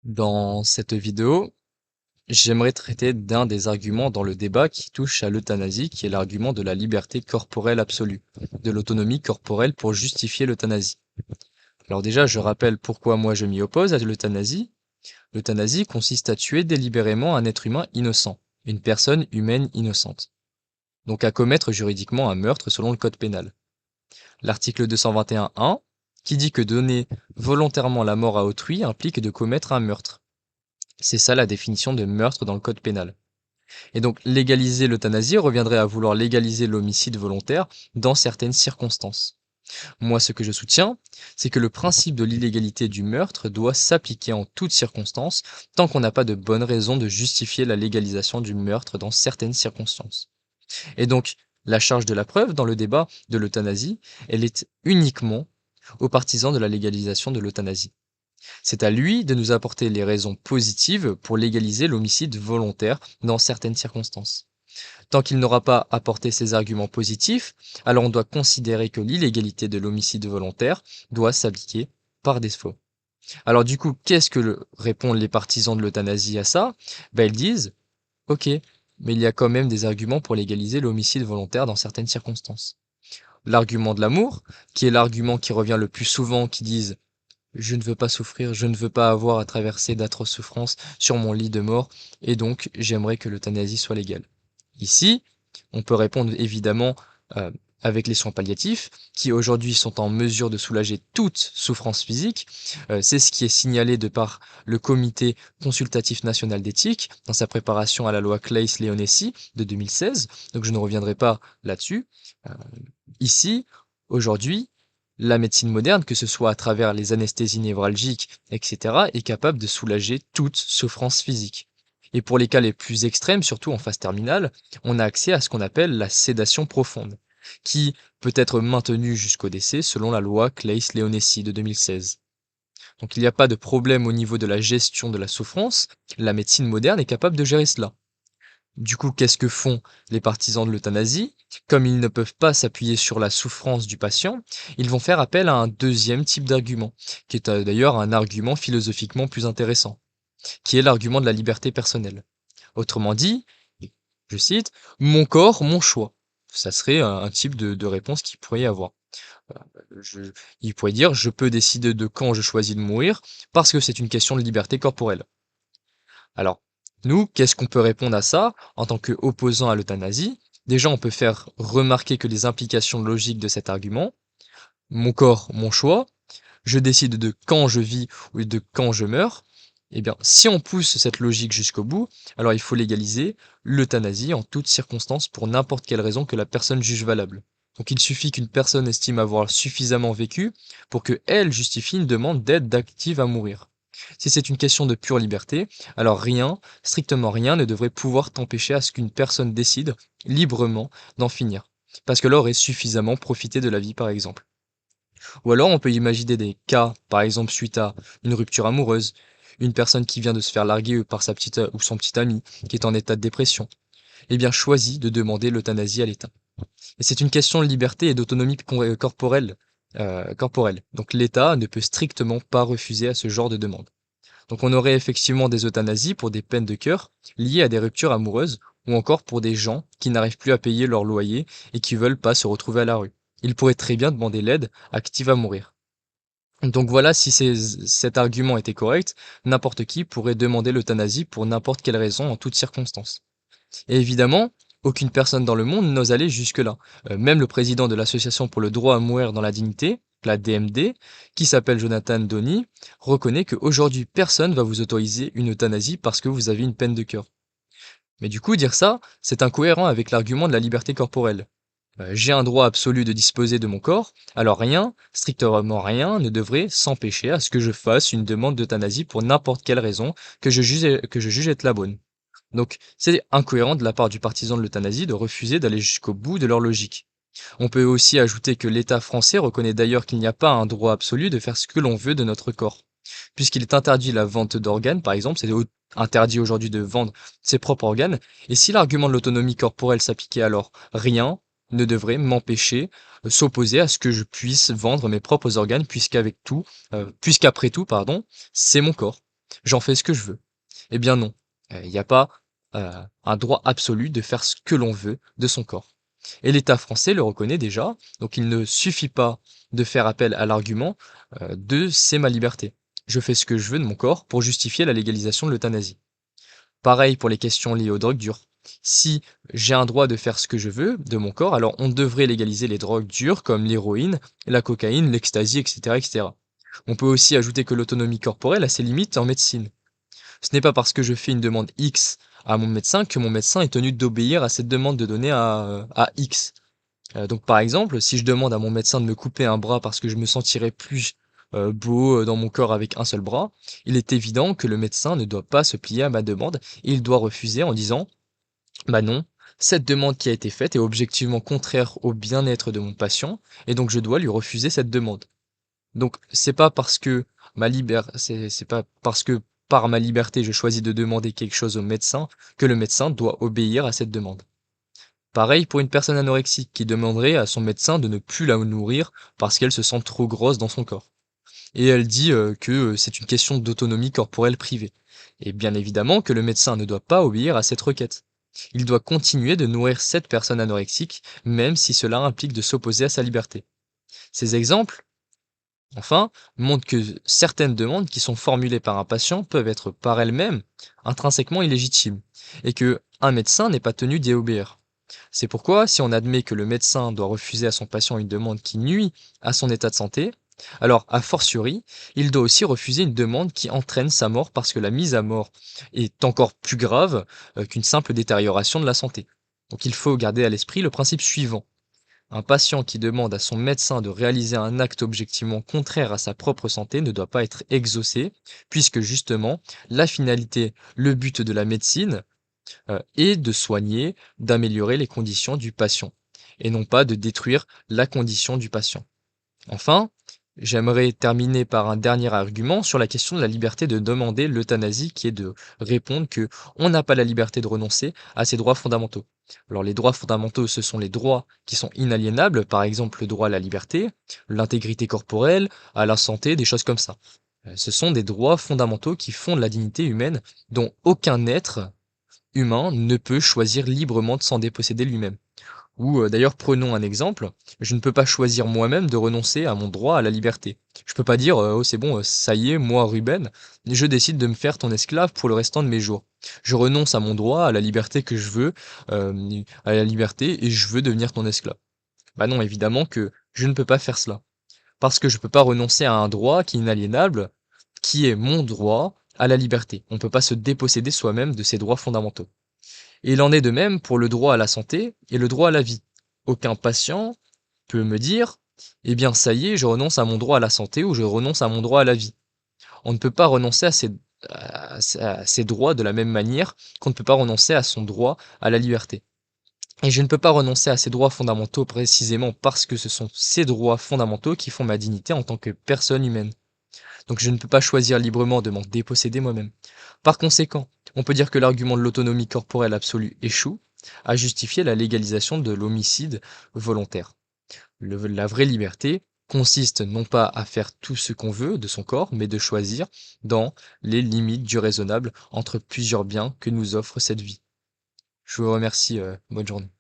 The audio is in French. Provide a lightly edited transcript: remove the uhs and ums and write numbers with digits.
Dans cette vidéo, j'aimerais traiter d'un des arguments dans le débat qui touche à l'euthanasie, qui est l'argument de la liberté corporelle absolue, de l'autonomie corporelle pour justifier l'euthanasie. Alors déjà, je rappelle pourquoi moi je m'y oppose à l'euthanasie. L'euthanasie consiste à tuer délibérément un être humain innocent, une personne humaine innocente. Donc à commettre juridiquement un meurtre selon le code pénal. L'article 221.1 qui dit que donner volontairement la mort à autrui implique de commettre un meurtre. C'est ça la définition de meurtre dans le code pénal. Et donc légaliser l'euthanasie reviendrait à vouloir légaliser l'homicide volontaire dans certaines circonstances. Moi, ce que je soutiens, c'est que le principe de l'illégalité du meurtre doit s'appliquer en toutes circonstances tant qu'on n'a pas de bonnes raisons de justifier la légalisation du meurtre dans certaines circonstances. Et donc, la charge de la preuve dans le débat de l'euthanasie, elle est uniquement aux partisans de la légalisation de l'euthanasie. C'est à lui de nous apporter les raisons positives pour légaliser l'homicide volontaire dans certaines circonstances. Tant qu'il n'aura pas apporté ces arguments positifs, alors on doit considérer que l'illégalité de l'homicide volontaire doit s'appliquer par défaut. Alors du coup, qu'est-ce que répondent les partisans de l'euthanasie à ça? Ils disent, ok, mais il y a quand même des arguments pour légaliser l'homicide volontaire dans certaines circonstances. L'argument de l'amour, qui est l'argument qui revient le plus souvent, qui disent je ne veux pas souffrir, je ne veux pas avoir à traverser d'atroces souffrances sur mon lit de mort, et donc j'aimerais que l'euthanasie soit légale. Ici, on peut répondre évidemment euh, avec les soins palliatifs, qui aujourd'hui sont en mesure de soulager toute souffrance physique. C'est ce qui est signalé de par le Comité consultatif national d'éthique dans sa préparation à la loi Claeys-Leonessi de 2016, donc je ne reviendrai pas là-dessus. Euh, Ici, aujourd'hui, la médecine moderne, que ce soit à travers les anesthésies névralgiques, etc., est capable de soulager toute souffrance physique. Et pour les cas les plus extrêmes, surtout en phase terminale, on a accès à ce qu'on appelle la sédation profonde, qui peut être maintenue jusqu'au décès selon la loi Claeys-Leonessi de 2016. Donc il n'y a pas de problème au niveau de la gestion de la souffrance, la médecine moderne est capable de gérer cela. Du coup, qu'est-ce que font les partisans de l'euthanasie? Comme ils ne peuvent pas s'appuyer sur la souffrance du patient, ils vont faire appel à un deuxième type d'argument, qui est d'ailleurs un argument philosophiquement plus intéressant, qui est l'argument de la liberté personnelle. Autrement dit, je cite, mon corps, mon choix. Ça serait un type de réponse qu'il pourrait y avoir. Il pourrait dire, je peux décider de quand je choisis de mourir, parce que c'est une question de liberté corporelle. Alors, nous, qu'est-ce qu'on peut répondre à ça en tant qu'opposant à l'euthanasie? Déjà, on peut faire remarquer que les implications logiques de cet argument, mon corps, mon choix, je décide de quand je vis ou de quand je meurs, eh bien, si on pousse cette logique jusqu'au bout, alors il faut légaliser l'euthanasie en toutes circonstances pour n'importe quelle raison que la personne juge valable. Donc il suffit qu'une personne estime avoir suffisamment vécu pour que elle justifie une demande d'aide active à mourir. Si c'est une question de pure liberté, alors rien, strictement rien, ne devrait pouvoir t'empêcher à ce qu'une personne décide librement d'en finir. Parce que là aurait suffisamment profité de la vie, par exemple. Ou alors on peut imaginer des cas, par exemple suite à une rupture amoureuse, une personne qui vient de se faire larguer par sa petite ou son petit ami, qui est en état de dépression, eh bien choisit de demander l'euthanasie à l'État. Et c'est une question de liberté et d'autonomie corporelle. Donc l'État ne peut strictement pas refuser à ce genre de demande. Donc on aurait effectivement des euthanasies pour des peines de cœur liées à des ruptures amoureuses ou encore pour des gens qui n'arrivent plus à payer leur loyer et qui veulent pas se retrouver à la rue. Ils pourraient très bien demander l'aide active à mourir. Donc voilà, si cet argument était correct, n'importe qui pourrait demander l'euthanasie pour n'importe quelle raison en toutes circonstances. Et évidemment, aucune personne dans le monde n'ose aller jusque-là. Même le président de l'Association pour le droit à mourir dans la dignité, la DMD, qui s'appelle Jonathan Donny, reconnaît qu'aujourd'hui personne va vous autoriser une euthanasie parce que vous avez une peine de cœur. Mais du coup, dire ça, c'est incohérent avec l'argument de la liberté corporelle. J'ai un droit absolu de disposer de mon corps, alors rien, strictement rien, ne devrait s'empêcher à ce que je fasse une demande d'euthanasie pour n'importe quelle raison que je juge être la bonne. Donc, c'est incohérent de la part du partisan de l'euthanasie de refuser d'aller jusqu'au bout de leur logique. On peut aussi ajouter que l'État français reconnaît d'ailleurs qu'il n'y a pas un droit absolu de faire ce que l'on veut de notre corps. Puisqu'il est interdit la vente d'organes, par exemple, c'est interdit aujourd'hui de vendre ses propres organes, et si l'argument de l'autonomie corporelle s'appliquait alors, rien ne devrait m'empêcher s'opposer à ce que je puisse vendre mes propres organes, puisqu'après tout, pardon, c'est mon corps. j'en fais ce que je veux. Eh bien non, il n'y a pas un droit absolu de faire ce que l'on veut de son corps. Et l'État français le reconnaît déjà, donc il ne suffit pas de faire appel à l'argument de c'est ma liberté. Je fais ce que je veux de mon corps pour justifier la légalisation de l'euthanasie. Pareil pour les questions liées aux drogues dures. Si j'ai un droit de faire ce que je veux de mon corps, alors on devrait légaliser les drogues dures comme l'héroïne, la cocaïne, l'ecstasy, etc., etc. On peut aussi ajouter que l'autonomie corporelle a ses limites en médecine. Ce n'est pas parce que je fais une demande X à mon médecin que mon médecin est tenu d'obéir à cette demande de donner à X. Donc par exemple, si je demande à mon médecin de me couper un bras parce que je me sentirais plus beau dans mon corps avec un seul bras, il est évident que le médecin ne doit pas se plier à ma demande et il doit refuser en disant bah non, cette demande qui a été faite est objectivement contraire au bien-être de mon patient et donc je dois lui refuser cette demande. Donc c'est pas parce que c'est pas parce que par ma liberté je choisis de demander quelque chose au médecin que le médecin doit obéir à cette demande. Pareil pour une personne anorexique qui demanderait à son médecin de ne plus la nourrir parce qu'elle se sent trop grosse dans son corps. Et elle dit que c'est une question d'autonomie corporelle privée. Et bien évidemment que le médecin ne doit pas obéir à cette requête. Il doit continuer de nourrir cette personne anorexique, même si cela implique de s'opposer à sa liberté. Ces exemples, enfin, montrent que certaines demandes qui sont formulées par un patient peuvent être par elles-mêmes intrinsèquement illégitimes, et que un médecin n'est pas tenu d'y obéir. C'est pourquoi, si on admet que le médecin doit refuser à son patient une demande qui nuit à son état de santé, alors a fortiori, il doit aussi refuser une demande qui entraîne sa mort parce que la mise à mort est encore plus grave qu'une simple détérioration de la santé. Donc il faut garder à l'esprit le principe suivant. Un patient qui demande à son médecin de réaliser un acte objectivement contraire à sa propre santé ne doit pas être exaucé, puisque justement, la finalité, le but de la médecine, est de soigner, d'améliorer les conditions du patient, et non pas de détruire la condition du patient. Enfin, j'aimerais terminer par un dernier argument sur la question de la liberté de demander l'euthanasie, qui est de répondre que on n'a pas la liberté de renoncer à ses droits fondamentaux. Alors les droits fondamentaux, ce sont les droits qui sont inaliénables, par exemple le droit à la liberté, l'intégrité corporelle, à la santé, des choses comme ça. Ce sont des droits fondamentaux qui fondent la dignité humaine dont aucun être humain ne peut choisir librement de s'en déposséder lui-même. Ou d'ailleurs, prenons un exemple, je ne peux pas choisir moi-même de renoncer à mon droit à la liberté. Je peux pas dire, oh c'est bon, ça y est, moi Ruben, je décide de me faire ton esclave pour le restant de mes jours. Je renonce à mon droit à la liberté que je veux, à la liberté, et je veux devenir ton esclave. Bah non, évidemment que je ne peux pas faire cela. Parce que je peux pas renoncer à un droit qui est inaliénable, qui est mon droit à la liberté. On ne peut pas se déposséder soi-même de ses droits fondamentaux. Et il en est de même pour le droit à la santé et le droit à la vie. Aucun patient peut me dire, eh bien ça y est, je renonce à mon droit à la santé ou je renonce à mon droit à la vie. On ne peut pas renoncer à ses droits de la même manière qu'on ne peut pas renoncer à son droit à la liberté. Et je ne peux pas renoncer à ces droits fondamentaux précisément parce que ce sont ces droits fondamentaux qui font ma dignité en tant que personne humaine. Donc je ne peux pas choisir librement de m'en déposséder moi-même. Par conséquent, on peut dire que l'argument de l'autonomie corporelle absolue échoue à justifier la légalisation de l'homicide volontaire. La vraie liberté consiste non pas à faire tout ce qu'on veut de son corps, mais de choisir dans les limites du raisonnable entre plusieurs biens que nous offre cette vie. Je vous remercie, bonne journée.